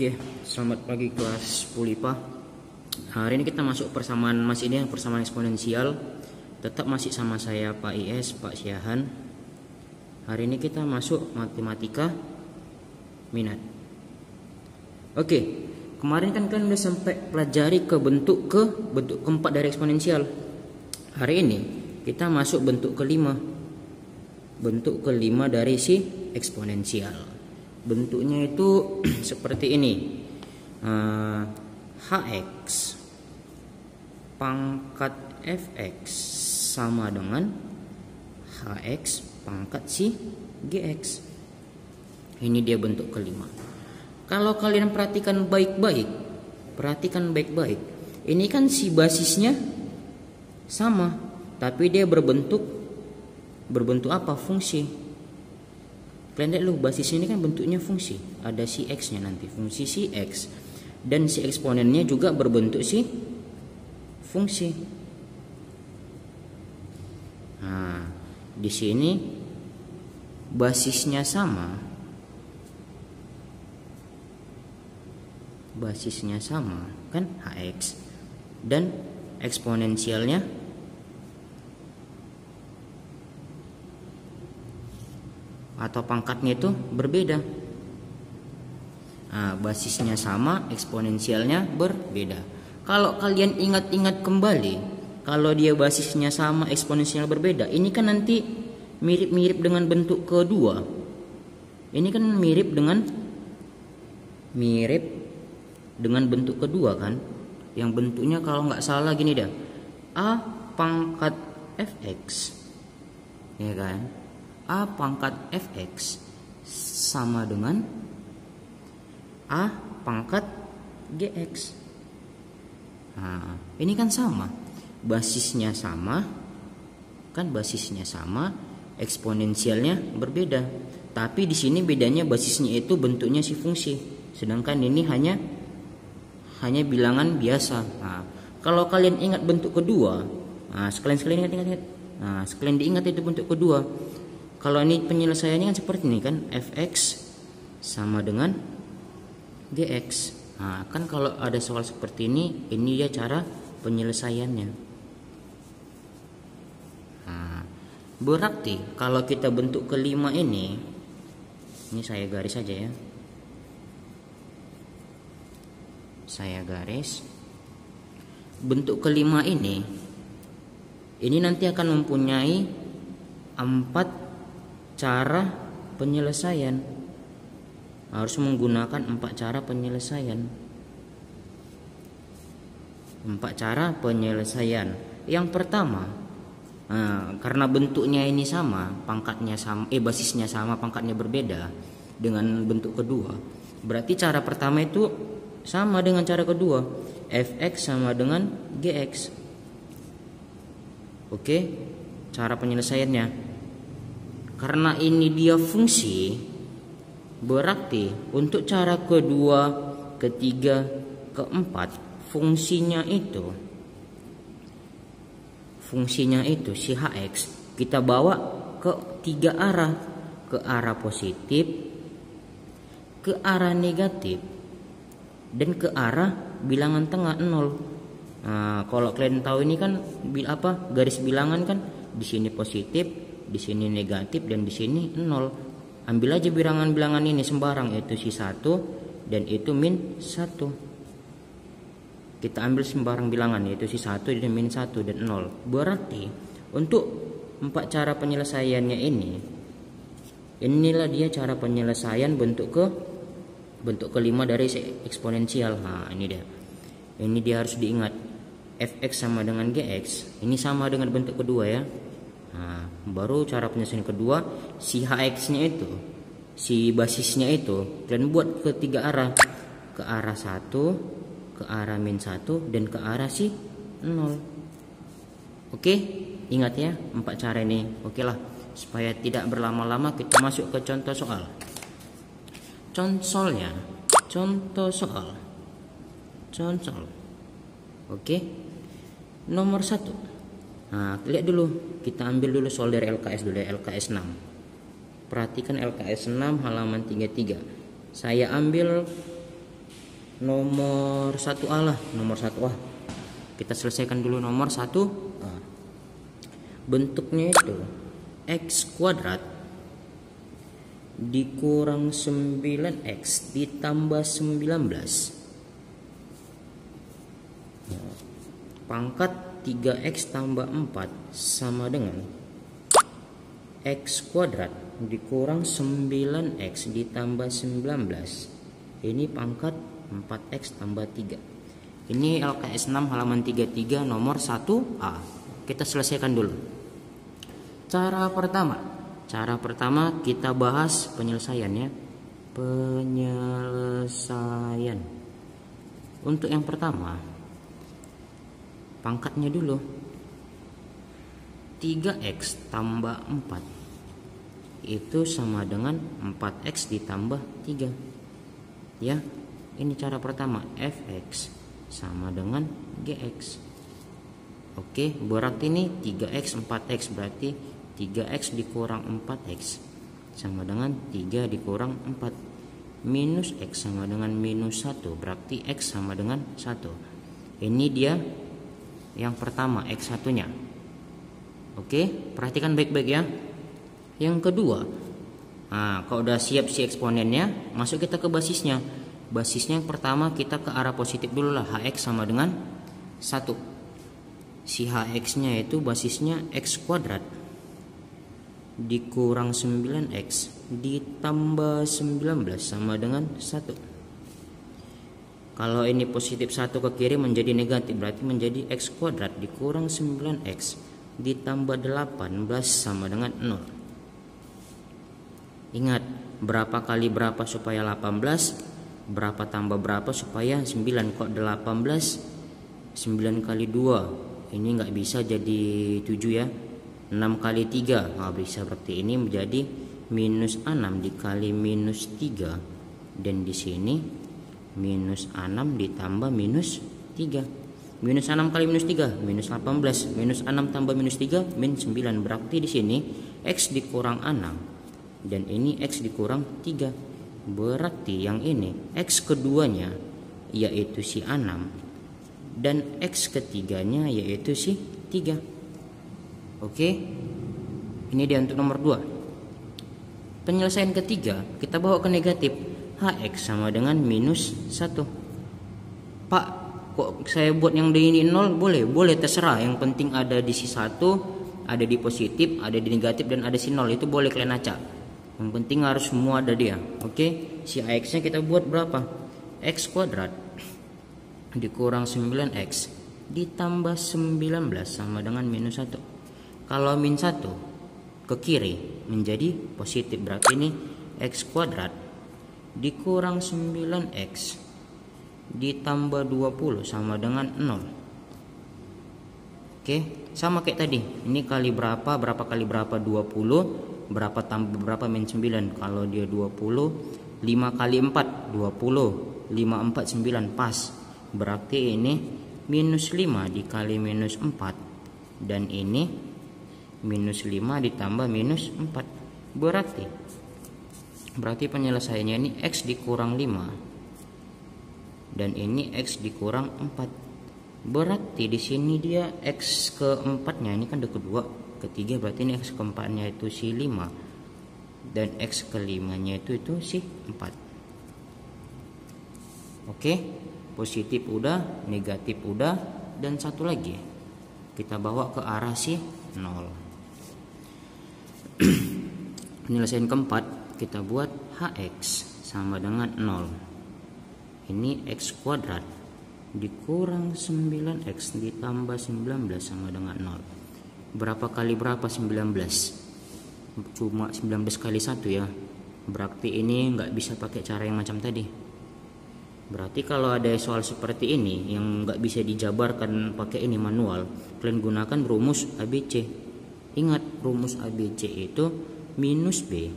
Oke, selamat pagi kelas 10 IPA. Hari ini kita masuk persamaan masih ini yang persamaan eksponensial. Tetap masih sama saya Pak IS, Pak Syahan. Hari ini kita masuk matematika minat. Oke, kemarin kan kalian udah sampai pelajari ke bentuk keempat dari eksponensial. Hari ini kita masuk bentuk kelima. Bentuk kelima dari si eksponensial. Bentuknya itu seperti ini. Hx pangkat fx sama dengan hx pangkat si gx. Ini dia bentuk kelima. Kalau kalian perhatikan baik-baik, ini kan si basisnya sama, tapi dia berbentuk apa? Fungsi. Kalian lihat dulu, basisnya ini kan bentuknya fungsi. Ada si x nya nanti, fungsi si x. Dan si eksponennya juga berbentuk si fungsi. Nah, di sini basisnya sama. Basisnya sama kan, hx. Dan eksponensialnya atau pangkatnya itu berbeda. Nah, basisnya sama, eksponensialnya berbeda. Kalau kalian ingat-ingat kembali, kalau dia basisnya sama, eksponensial berbeda, ini kan nanti mirip-mirip dengan bentuk kedua. Ini kan mirip dengan bentuk kedua kan, yang bentuknya kalau nggak salah gini dah, a pangkat fx, ya kan? A pangkat fx sama dengan a pangkat gx. Nah, ini kan sama, basisnya sama, eksponensialnya berbeda. Tapi di sini bedanya basisnya itu bentuknya si fungsi, sedangkan ini hanya bilangan biasa. Nah, kalau kalian ingat bentuk kedua, sekalian ingat. Nah, sekalian diingat itu bentuk kedua. Kalau ini penyelesaiannya kan seperti ini kan, fx sama dengan gx. Nah, kan kalau ada soal seperti ini dia cara penyelesaiannya. Nah, berarti kalau kita bentuk kelima ini saya garis saja ya. Saya garis. Bentuk kelima ini nanti akan mempunyai 4 cara penyelesaian. Harus menggunakan 4 cara penyelesaian. 4 cara penyelesaian. Yang pertama, karena bentuknya ini sama, pangkatnya sama, basisnya sama, pangkatnya berbeda dengan bentuk kedua. Berarti cara pertama itu sama dengan cara kedua, fx sama dengan gx. Oke, cara penyelesaiannya. Karena ini dia fungsi, berarti untuk cara kedua, ketiga, keempat, fungsinya itu si hx kita bawa ke 3 arah, ke arah positif, ke arah negatif, dan ke arah bilangan tengah 0. Nah, kalau kalian tahu ini kan garis bilangan kan, di sini positif, di sini negatif, dan di sini 0. Ambil aja bilangan-bilangan ini sembarang, yaitu si 1 dan itu min 1. Kita ambil sembarang bilangan, yaitu si 1 dan min 1 dan 0. Berarti untuk 4 cara penyelesaiannya inilah dia cara penyelesaian bentuk kelima dari eksponensial. Nah, ini dia. Ini dia harus diingat. Fx sama dengan gx. Ini sama dengan bentuk kedua ya. Nah, baru cara penyelesaian kedua, si hx-nya itu, si basisnya itu kalian buat ke 3 arah, ke arah 1, ke arah min 1, dan ke arah si 0. Oke, ingat ya 4 cara ini. Oke lah, supaya tidak berlama-lama kita masuk ke contoh soal. Contoh soal. Oke, nomor 1. Nah, lihat dulu, kita ambil dulu soal dari LKS dulu ya, LKS 6. Perhatikan LKS 6 halaman 33. Saya ambil nomor 1A lah, nomor 1A. Kita selesaikan dulu nomor 1A. Bentuknya itu X kuadrat dikurang 9X ditambah 19 pangkat 3X tambah 4 sama dengan X kuadrat dikurang 9X ditambah 19. Ini pangkat 4X tambah 3. Ini LKS 6 halaman 33 nomor 1A. Kita selesaikan dulu. Cara pertama kita bahas penyelesaiannya. Penyelesaian. Untuk yang pertama, pangkatnya dulu. 3X tambah 4 itu sama dengan 4X ditambah 3. Ya, ini cara pertama. Fx sama dengan Gx. Oke, berarti ini 3X 4X, berarti 3X dikurang 4X sama dengan 3 dikurang 4. Minus X sama dengan minus 1, berarti X sama dengan 1. Ini dia yang pertama, X1 nya. Oke, perhatikan baik-baik ya. Yang kedua, nah, kalau udah siap si eksponennya, masuk kita ke basisnya. Basisnya yang pertama kita ke arah positif dulu lah. Hx sama dengan 1. Si Hx nya itu basisnya X kuadrat dikurang 9X ditambah 19 sama dengan 1. Kalau ini positif 1 ke kiri menjadi negatif, berarti menjadi X kuadrat dikurang 9X ditambah 18 sama dengan 0. Ingat, berapa kali berapa supaya 18, berapa tambah berapa supaya 9. Kok 18, 9 kali 2 ini nggak bisa jadi 7 ya. 6 kali 3 nggak bisa, berarti ini menjadi minus 6 dikali minus 3. Dan di sini minus 6 ditambah minus 3. Minus 6 kali minus 3 minus 18. Minus 6 tambah minus 3 min 9. Berarti di sini X dikurang 6 dan ini X dikurang 3. Berarti yang ini X keduanya yaitu si 6 dan X ketiganya yaitu si 3. Oke, ini dia untuk nomor 2. Penyelesaian ketiga kita bawa ke negatif. Hx sama dengan minus 1. Pak, kok saya buat yang di ini 0? Boleh terserah. Yang penting ada di si 1, ada di positif, ada di negatif, dan ada si 0. Itu boleh kalian acak. Yang penting harus semua ada dia. Oke, si Ax nya kita buat berapa? X kuadrat dikurang 9X ditambah 19 sama dengan minus 1. Kalau min 1 ke kiri menjadi positif, berarti ini X kuadrat dikurang 9X ditambah 20 sama dengan 0. Oke, sama kayak tadi. Ini kali berapa kali berapa? 20. Berapa tambah berapa min 9? Kalau dia 20, 5 kali 4 20, 5 4 9 pas. Berarti ini minus 5 dikali minus 4, dan ini minus 5 ditambah minus 4. Berarti penyelesaiannya ini X dikurang 5 dan ini X dikurang 4. Berarti di sini dia X keempatnya, ini kan udah kedua, ketiga, berarti ini X keempatnya itu si 5 dan X kelimanya itu si 4. Oke, positif udah, negatif udah, dan satu lagi kita bawa ke arah si 0. Penyelesaian keempat kita buat Hx sama dengan 0. Ini X kuadrat dikurang 9X ditambah 19 sama dengan 0. Berapa kali berapa 19? Cuma 19 kali 1 ya. Berarti ini nggak bisa pakai cara yang macam tadi. Berarti kalau ada soal seperti ini yang nggak bisa dijabarkan pakai ini manual, kalian gunakan rumus ABC. Ingat, rumus ABC itu minus B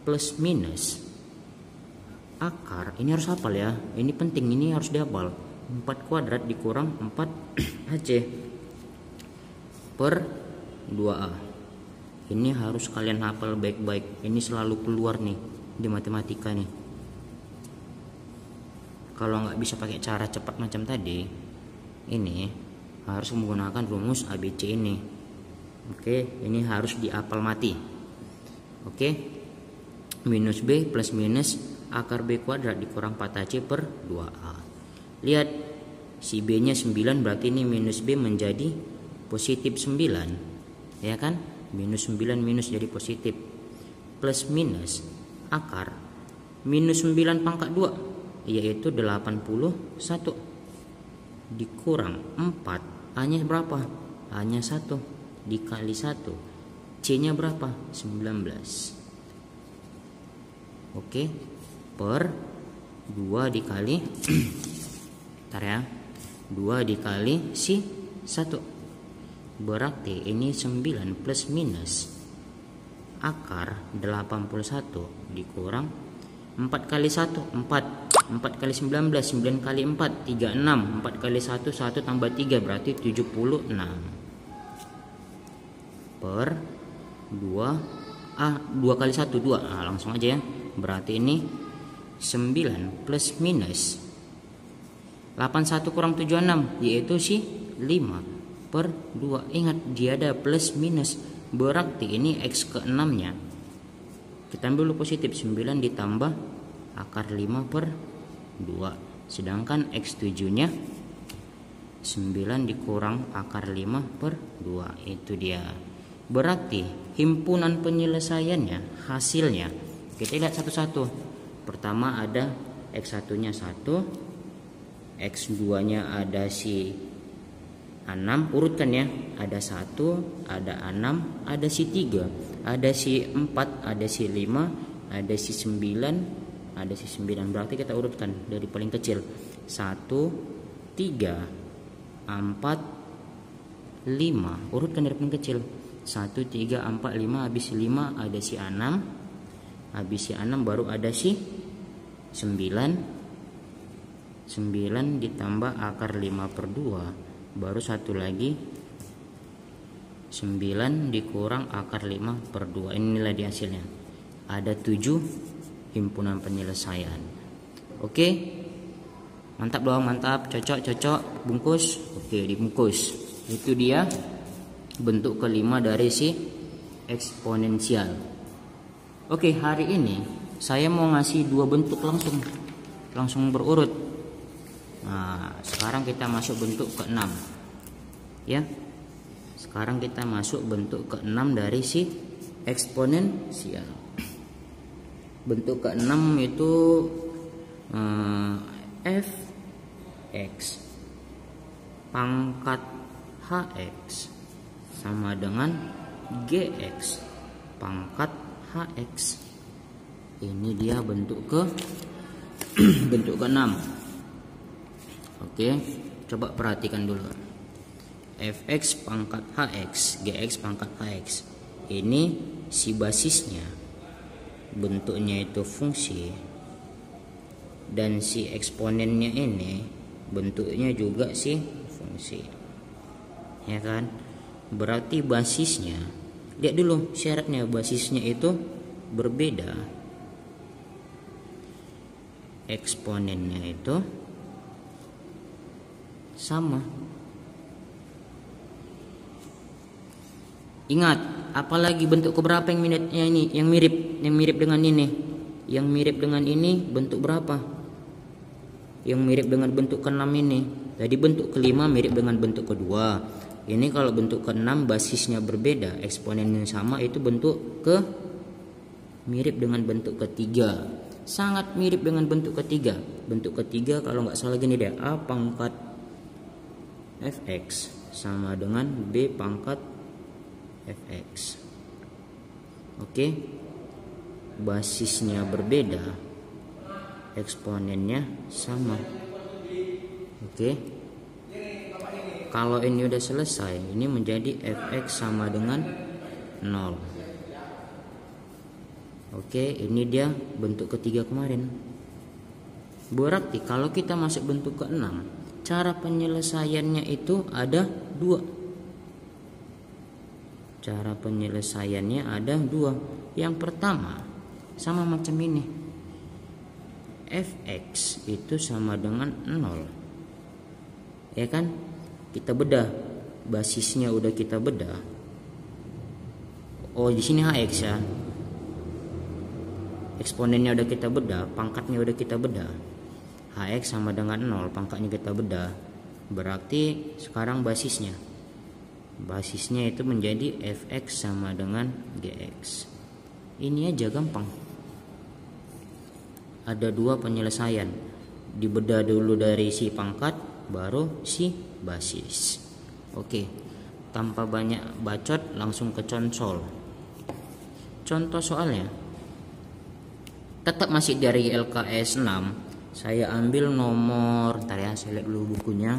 plus minus akar. Ini harus hafal ya. Ini penting, ini harus dihafal. 4 kuadrat dikurang 4 HC per 2A. Ini harus kalian hafal baik-baik. Ini selalu keluar nih di matematika nih. kalau nggak bisa pakai cara cepat macam tadi, ini harus menggunakan rumus ABC ini. Oke, ini harus dihafal mati. Oke, minus B plus minus akar B kuadrat dikurang 4AC per 2A. Lihat, si B nya 9, berarti ini minus B menjadi positif 9, ya kan? Minus 9 minus jadi positif, plus minus akar minus 9 pangkat 2 yaitu 81 dikurang 4, A nya berapa? A nya 1 dikali 1, C nya berapa? 19. Oke, per 2 dikali bentar ya, 2 dikali si 1, berarti ini 9 plus minus akar 81 dikurang 4 kali 1 4 kali 19, 9 kali 4 36, 4 kali 1 1 tambah 3 berarti 76 per 2 2 kali 1 2. Nah, langsung aja ya, berarti ini 9 plus minus 81 kurang 76 yaitu si 5 per 2. Ingat, dia ada plus minus, berarti ini X ke 6 nya kita ambil dulu positif, 9 ditambah akar 5 per 2, sedangkan X 7 nya 9 dikurang akar 5 per 2, itu dia. Berarti himpunan penyelesaiannya, hasilnya kita lihat satu-satu. Pertama ada X1 nya 1, X2 nya ada si 6, urutkan ya, ada 1, ada 6, ada si 3, ada si 4, ada si 5, ada si 9, ada si 9, berarti kita urutkan dari paling kecil, 1, 3, 4, 5, urutkan dari paling kecil, 1, 3, 4, 5, habis 5 ada si 6, habis si 6 baru ada si 9 ditambah akar 5 per 2, baru satu lagi 9 dikurang akar 5 per 2. Inilah di hasilnya, ada 7 himpunan penyelesaian. Oke, mantap dong, mantap, cocok, bungkus. Oke, dibungkus. Itu dia bentuk kelima dari si eksponensial. Oke, hari ini saya mau ngasih dua bentuk langsung berurut. Nah, sekarang kita masuk bentuk ke-6 ya. Sekarang kita masuk bentuk ke-6 dari si eksponensial. Bentuk ke-6 itu f(x) pangkat hx sama dengan gx pangkat hx. Ini dia bentuk bentuk ke-6. Oke, coba perhatikan dulu. Fx pangkat hx, gx pangkat hx. Ini si basisnya, bentuknya itu fungsi, dan si eksponennya ini bentuknya juga si fungsi, ya kan? Berarti basisnya, lihat dulu syaratnya, basisnya itu berbeda, eksponennya itu sama. Ingat, apalagi bentuk keberapa yang minatnya ini, yang mirip dengan ini, yang mirip dengan ini bentuk berapa? Yang mirip dengan bentuk ke-6 ini. Tadi bentuk kelima mirip dengan bentuk kedua. Ini kalau bentuk ke-6 basisnya berbeda, eksponennya sama, itu bentuk mirip dengan bentuk ketiga. Sangat mirip dengan bentuk ketiga. Bentuk ketiga kalau nggak salah gini deh, A pangkat fx sama dengan B pangkat fx. Oke, basisnya berbeda, eksponennya sama. Oke, kalau ini udah selesai, ini menjadi fx sama dengan 0. Oke, ini dia bentuk ketiga kemarin. Berarti kalau kita masuk bentuk ke-6, cara penyelesaiannya itu ada 2. Cara penyelesaiannya ada 2. Yang pertama sama macam ini, fx itu sama dengan 0. Ya kan? Kita bedah. Basisnya udah kita bedah. Oh, di sini hx ya. Eksponennya udah kita bedah, pangkatnya udah kita bedah. Hx sama dengan 0, pangkatnya kita bedah. Berarti sekarang basisnya. Basisnya itu menjadi fx sama dengan gx. Ini aja gampang. Ada dua penyelesaian. Dibedah dulu dari si pangkat, baru si basis. Oke, tanpa banyak bacot langsung ke contoh. Contoh soalnya tetap masih dari LKS 6. Saya ambil nomor, ntar ya, saya lihat dulu bukunya.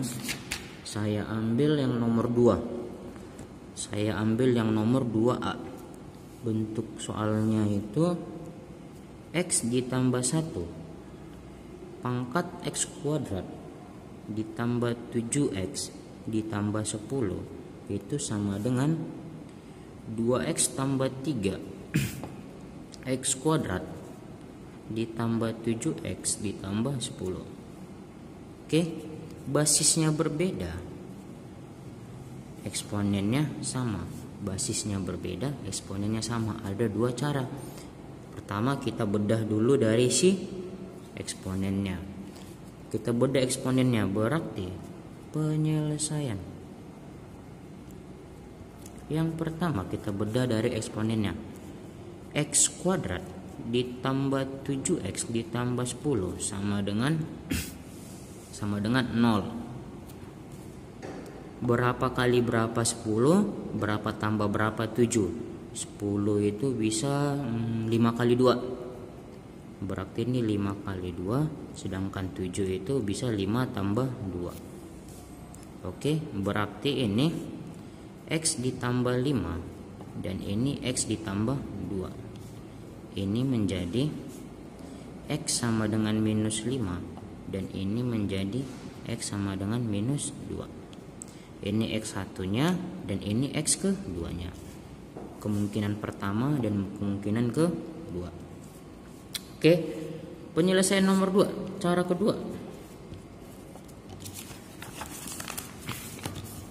Saya ambil yang nomor 2. Saya ambil yang nomor 2A. Bentuk soalnya itu x ditambah 1 pangkat x kuadrat ditambah 7x ditambah 10 itu sama dengan 2x tambah 3 x kuadrat ditambah 7x ditambah 10. Oke, basisnya berbeda, eksponennya sama. Basisnya berbeda, eksponennya sama. Ada dua cara. Pertama, kita bedah dulu dari si eksponennya. Kita bedah eksponennya, berarti penyelesaian. Yang pertama kita bedah dari eksponennya. X kuadrat ditambah 7x ditambah 10 sama dengan 0. Berapa kali berapa 10? Berapa tambah berapa 7? 10 itu bisa 5 kali 2. Berarti ini 5 kali 2, sedangkan 7 itu bisa 5 tambah 2. Oke, berarti ini X ditambah 5 dan ini X ditambah 2. Ini menjadi X sama dengan minus 5 dan ini menjadi X sama dengan minus 2. Ini X1 nya dan ini X ke-2 nya. Kemungkinan pertama dan kemungkinan kedua. Oke, penyelesaian nomor 2, cara kedua.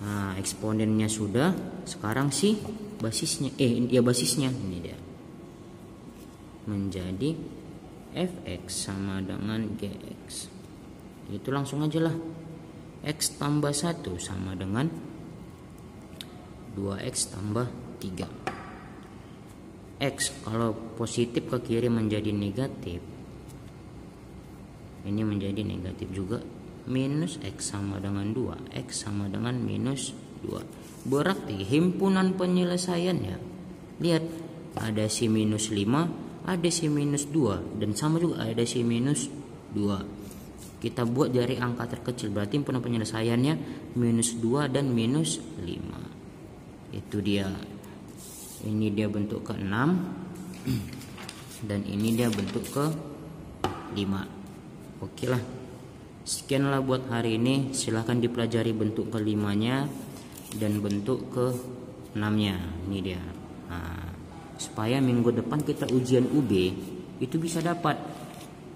Nah, eksponennya sudah, sekarang sih basisnya, basisnya ini dia. Menjadi fx sama dengan gx. Itu langsung aja lah. X tambah 1 sama dengan 2x tambah 3. X kalau positif ke kiri menjadi negatif, ini menjadi negatif juga. Minus X sama dengan 2, X sama dengan minus 2. Berarti himpunan penyelesaiannya, lihat, ada si minus 5, ada si minus 2, dan sama juga ada si minus 2. Kita buat dari angka terkecil, berarti himpunan penyelesaiannya minus 2 dan minus 5. Itu dia. Ini dia bentuk ke-6 dan ini dia bentuk ke-5. Oke lah. Sekianlah buat hari ini. Silahkan dipelajari bentuk ke-5-nya dan bentuk ke-6-nya. Ini dia. Nah, supaya minggu depan kita ujian UB itu bisa dapat.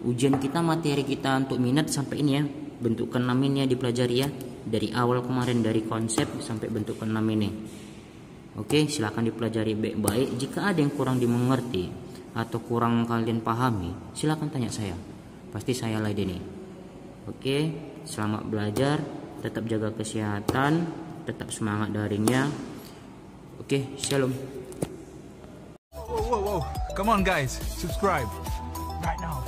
Ujian kita, materi kita untuk minat sampai ini ya. Bentuk ke-6 ini ya dipelajari ya. Dari awal kemarin, dari konsep sampai bentuk ke-6 ini. Oke, silahkan dipelajari baik-baik. Jika ada yang kurang dimengerti atau kurang kalian pahami, silahkan tanya saya. Pasti saya ladeni. Oke, selamat belajar. Tetap jaga kesehatan. Tetap semangat daringnya. Oke, shalom. Whoa. Come on guys, subscribe right now.